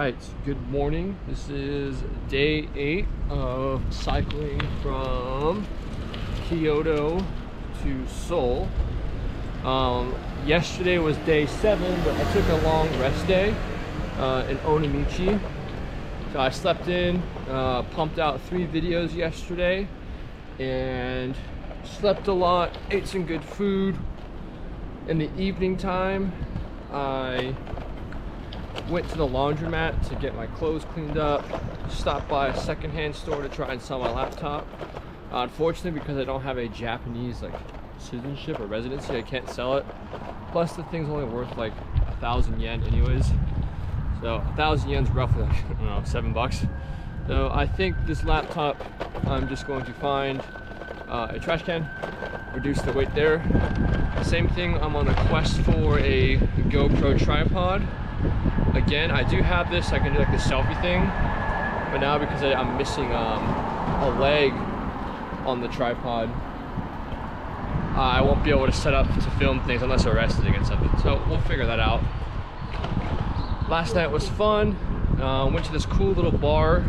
Alright, good morning. This is day 8 of cycling from Kyoto to Seoul. Yesterday was day 7, but I took a long rest day in Onimchi. So I slept in, pumped out 3 videos yesterday, and slept a lot, ate some good food. In the evening time, I went to the laundromat to get my clothes cleaned up, stopped by a secondhand store to try and sell my laptop. Unfortunately, because I don't have a Japanese citizenship or residency, I can't sell it. Plus the thing's only worth like 1,000 yen anyways. So 1,000 yen's roughly like, I don't know, $7. So I think this laptop, I'm just going to find a trash can, reduce the weight there. Same thing, I'm on the quest for a GoPro tripod. Again, I do have this, I can do like the selfie thing, but now because I'm missing a leg on the tripod, I won't be able to set up to film things unless I rest it against something. So we'll figure that out. Last night was fun. Went to this cool little bar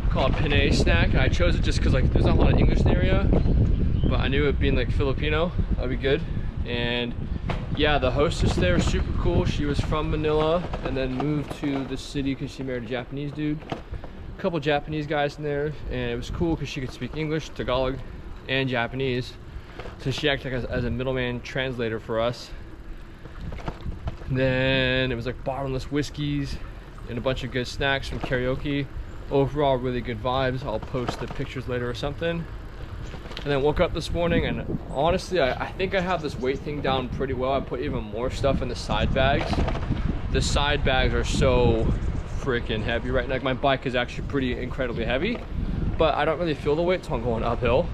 called Penne Snack. I chose it just because like there's not a lot of English in the area, but I knew it being like Filipino, that'd be good. And yeah, the hostess there was super cool. She was from Manila and then moved to the city because she married a Japanese dude. A couple Japanese guys in there, and it was cool because she could speak English, Tagalog, and Japanese. So she acted like as a middleman translator for us. And then it was like bottomless whiskeys and a bunch of good snacks from karaoke. Overall, really good vibes. I'll post the pictures later or something. And then woke up this morning, and honestly, I think I have this weight thing down pretty well. I put even more stuff in the side bags. The side bags are so freaking heavy right now. Like my bike is actually pretty incredibly heavy, but I don't really feel the weight, so I'm going uphill.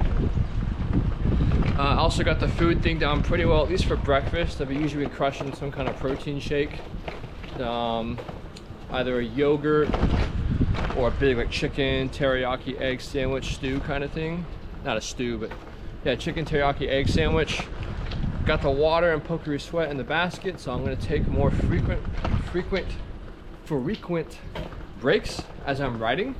I also got the food thing down pretty well, at least for breakfast. I've usually been crushing some kind of protein shake. Either a yogurt or a big like chicken teriyaki egg sandwich stew kind of thing. Not a stew, but yeah, chicken teriyaki egg sandwich. Got the water and Pocari Sweat in the basket, so I'm gonna take more frequent breaks as I'm riding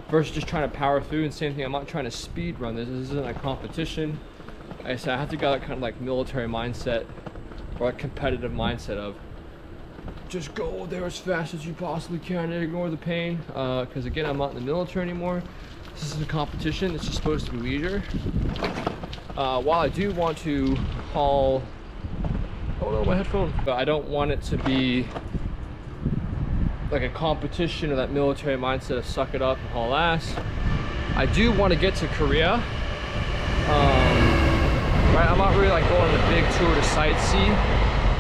versus just trying to power through. And same thing, I'm not trying to speed run this. This isn't a competition. Like I said, I have to get that kind of like military mindset or a competitive mindset of just go there as fast as you possibly can and ignore the pain. Because again, I'm not in the military anymore. This is a competition. This is supposed to be leisure. While I do want to haul, oh no, my headphone. But I don't want it to be like a competition or that military mindset of suck it up and haul ass. I do want to get to Korea. Right, I'm not really like going on a big tour to sightsee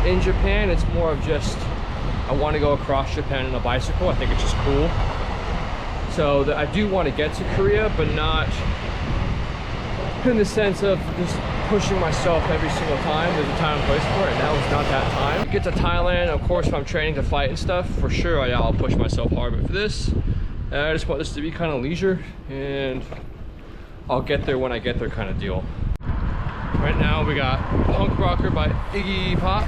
in Japan. It's more of just I want to go across Japan on a bicycle. I think it's just cool. So I do want to get to Korea, but not in the sense of just pushing myself every single time. There's a time and place for it, and now it's not that time. Get to Thailand, of course, if I'm training to fight and stuff, for sure I'll push myself hard. But for this, I just want this to be kind of leisure, and I'll get there when I get there kind of deal. Right now we got Punk Rocker by Iggy Pop.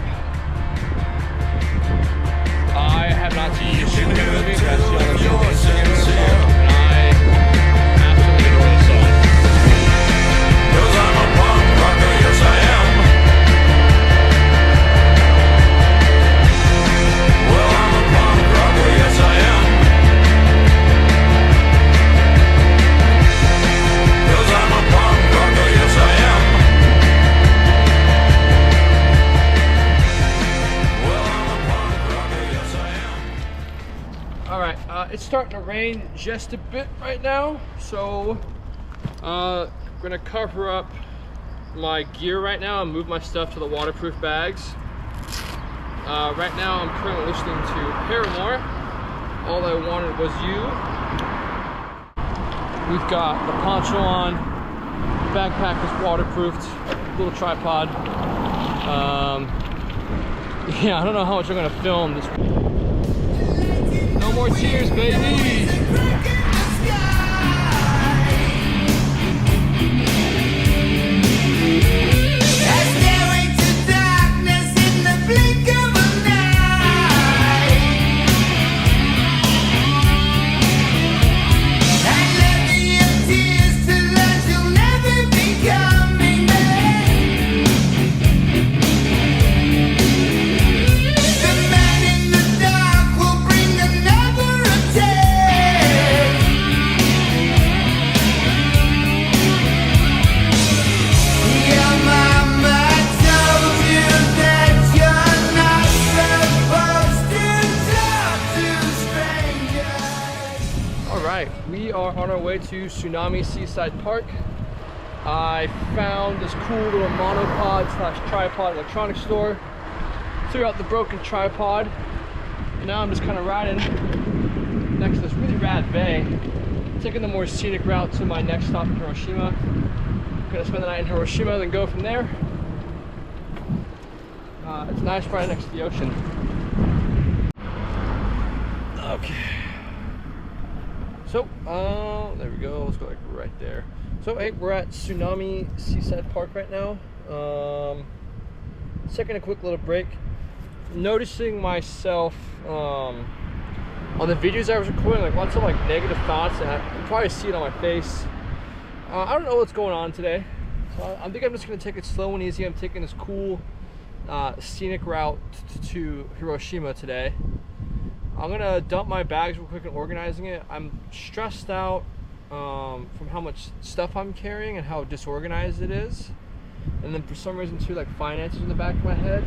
I have not seen you sing the movie, but I've seen all the videos singing the song, and I absolutely adore the song. 'Cause I'm a punk rocker, yes I am. Well, I'm a punk rocker, yes I am. 'Cause I'm a punk rocker, yes I am. Alright, it's starting to rain just a bit right now, so I'm gonna cover up my gear right now and move my stuff to the waterproof bags. Right now I'm currently listening to Paramore, All I Wanted Was You. We've got the poncho on, backpack is waterproofed, little tripod. Yeah, I don't know how much I'm gonna film this. No more tears, baby! All right, we are on our way to Tsunami Seaside Park. I found this cool little monopod / tripod electronics store. Threw out the broken tripod. And now I'm just kind of riding next to this really rad bay, taking the more scenic route to my next stop in Hiroshima. I'm gonna spend the night in Hiroshima, then go from there. It's nice right next to the ocean. Okay. So, there we go. Let's go like right there. So, hey, we're at Tsunami Seaside Park right now. Taking a quick little break. Noticing myself on the videos I was recording, like lots of like negative thoughts, and I can probably see it on my face. I don't know what's going on today, so I think I'm just gonna take it slow and easy. I'm taking this cool scenic route to Hiroshima today. I'm gonna dump my bags real quick and organizing it. I'm stressed out from how much stuff I'm carrying and how disorganized it is. And then for some reason too, like finances in the back of my head.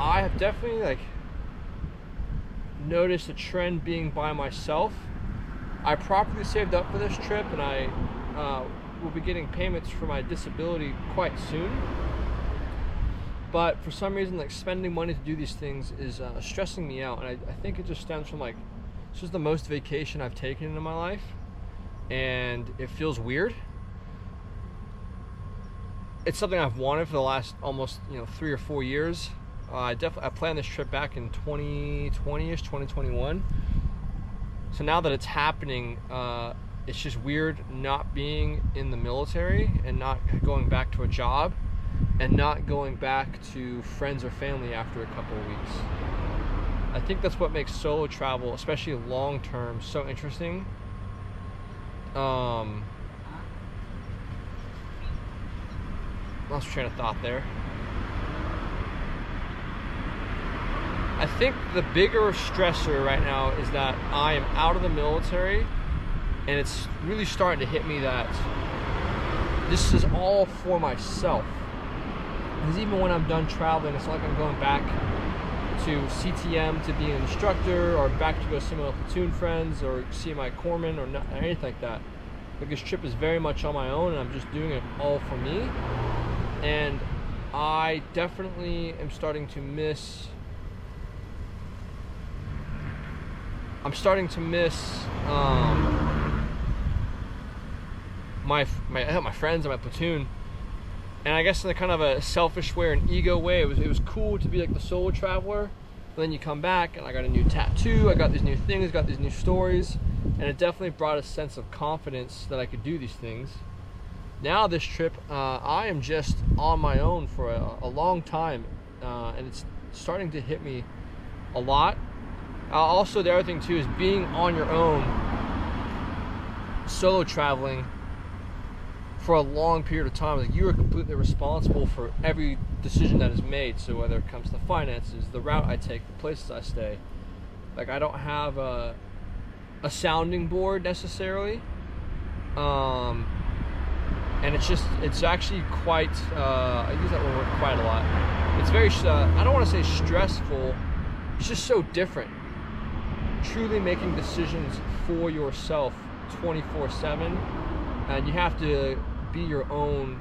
I have definitely like noticed a trend being by myself. I properly saved up for this trip, and I will be getting payments for my disability quite soon. But for some reason, like spending money to do these things is stressing me out, and I think it just stems from like, this is the most vacation I've taken in my life, and it feels weird. It's something I've wanted for the last almost 3 or 4 years. I planned this trip back in 2020-ish, 2021. So now that it's happening, it's just weird not being in the military and not going back to a job, and not going back to friends or family after a couple of weeks. I think that's what makes solo travel, especially long term, so interesting. Lost train of thought there. I think the bigger stressor right now is that I am out of the military, and it's really starting to hit me that this is all for myself. Because even when I'm done traveling, it's not like I'm going back to CTM to be an instructor, or back to go see my platoon friends, or see my corpsman, or anything like that. Like, this trip is very much on my own, and I'm just doing it all for me. And I definitely am starting to miss. My friends and my platoon. And I guess in a kind of a selfish way or an ego way, it was cool to be like the solo traveler. But then you come back, and I got a new tattoo, I got these new things, got these new stories, and it definitely brought a sense of confidence that I could do these things. Now this trip, I am just on my own for a long time, and it's starting to hit me a lot. Also, the other thing too is being on your own, solo traveling for a long period of time. Like, you are completely responsible for every decision that is made. So whether it comes to finances, the route I take, the places I stay, like, I don't have a sounding board necessarily, and it's actually quite I use that word quite a lot. It's very I don't want to say stressful, it's just so different. Truly making decisions for yourself 24/7, and you have to be your own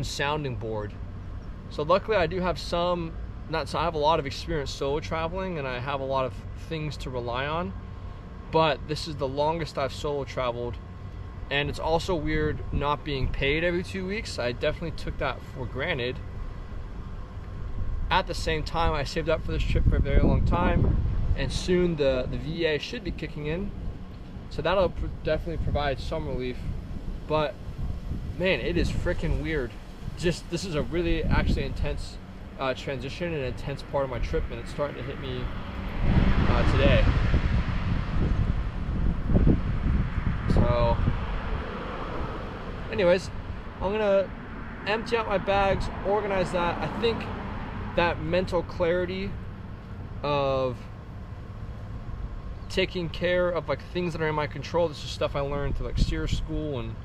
sounding board. So luckily I do have I have a lot of experience solo traveling, and I have a lot of things to rely on, but this is the longest I've solo traveled. And it's also weird not being paid every 2 weeks. I definitely took that for granted. At the same time, I saved up for this trip for a very long time, and soon the VA should be kicking in, so that'll definitely provide some relief. But man, it is freaking weird. Just, this is a really actually intense transition, and an intense part of my trip, and it's starting to hit me today. So anyways, I'm gonna empty out my bags, organize that. I think that mental clarity of taking care of like things that are in my control, this is stuff I learned through like SEER school and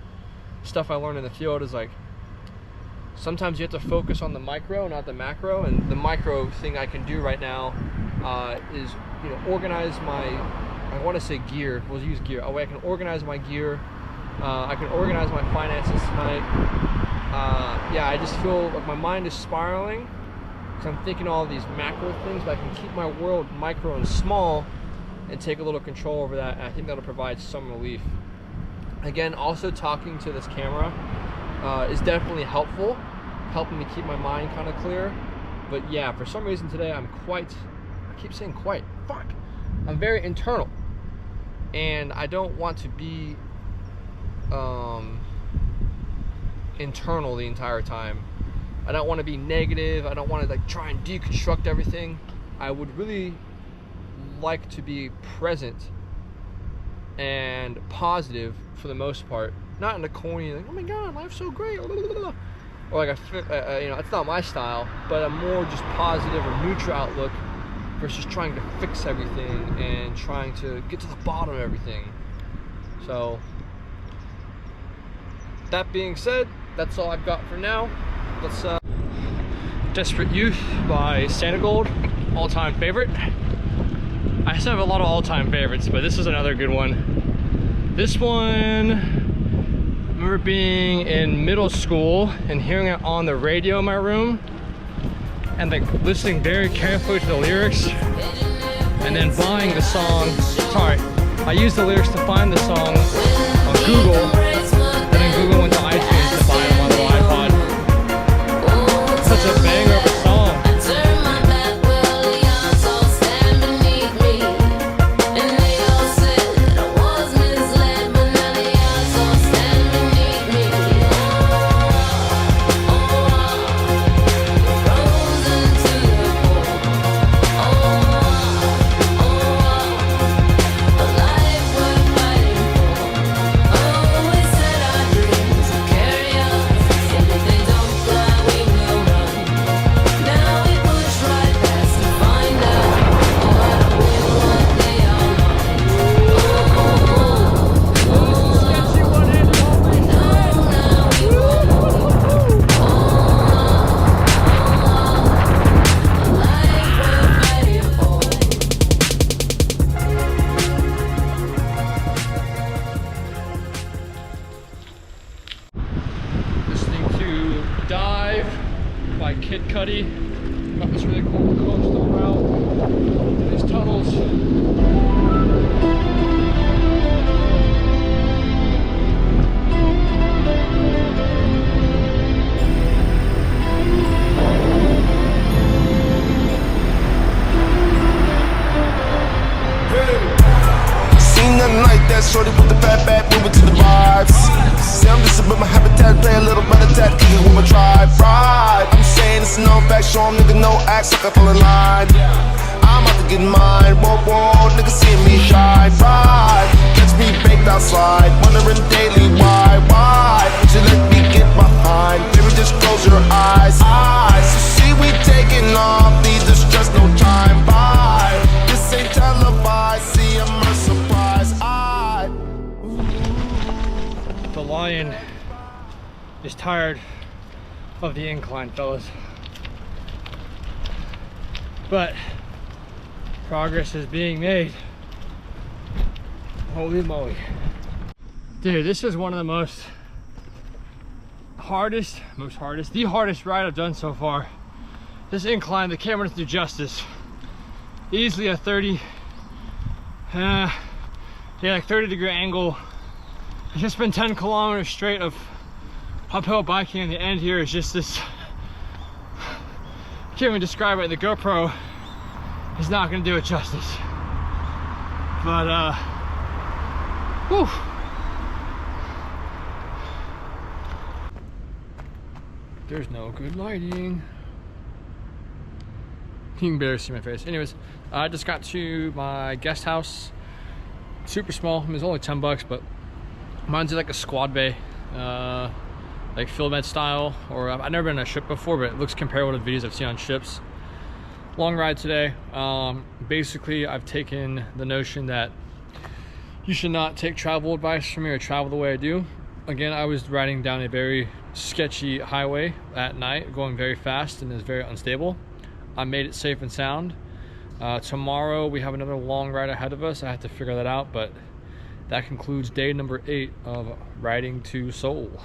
stuff I learned in the field, is like sometimes you have to focus on the micro, not the macro. And the micro thing I can do right now is you know, organize my, I want to say gear, we'll use gear. Oh, I can organize my gear. I can organize my finances tonight. Yeah, I just feel like my mind is spiraling because I'm thinking all these macro things, but I can keep my world micro and small and take a little control over that. And I think that'll provide some relief. Again, also talking to this camera is definitely helpful, helping me keep my mind kind of clear. But yeah, for some reason today I'm quite, I keep saying quite, fuck. I'm very internal. And I don't want to be internal the entire time. I don't want to be negative. I don't want to like try and deconstruct everything. I would really like to be present and positive for the most part. Not in the corny, like, oh my god, life's so great, or like you know, it's not my style, but a more just positive or neutral outlook versus trying to fix everything and trying to get to the bottom of everything. So that being said, that's all I've got for now. Let's Desperate Youth by Santigold, all-time favorite. I still have a lot of all-time favorites, but this is another good one. This one, I remember being in middle school and hearing it on the radio in my room and like listening very carefully to the lyrics and then buying the song. Sorry, I used the lyrics to find the song on Google, and then Google went to iTunes to buy it on my little iPod. Such a banger of a song. Got this really cool coastal route, these tunnels. Seen nothing like that, shorty with the fat back, moving to the vibes. Say I'm just about my habitat, play a little better tat, kick it with my tribe, ride. I'm saying it's a known fact, show 'em nigga no acts, like I fall in line. I'm out to get mine, whoa, whoa, nigga seeing me shine, ride. Catch me baked outside, wondering daily why, would you let me get behind? Baby, just close your eyes, so see we taking off, need to stress, no time, bye. This ain't televised, see I'm a surprise, The lion is tired of the incline, fellas. But progress is being made. Holy moly. Dude, this is one of the the hardest ride I've done so far. This incline, the camera doesn't do justice. Easily a 30, like 30-degree angle. It's just been 10 kilometers straight of uphill biking, and the end here is just this, can't even describe it. The GoPro is not gonna do it justice. But whew. There's no good lighting. You can barely see my face. Anyways, I just got to my guest house. Super small. I mean, it's only 10 bucks, but mine's like a squad bay, like field med style. Or I've never been on a ship before, but it looks comparable to videos I've seen on ships. Long ride today. Basically, I've taken the notion that you should not take travel advice from me or travel the way I do. Again, I was riding down a very sketchy highway at night, going very fast, and it was very unstable. I made it safe and sound. Tomorrow we have another long ride ahead of us. I have to figure that out, but that concludes day number 8 of riding to Seoul.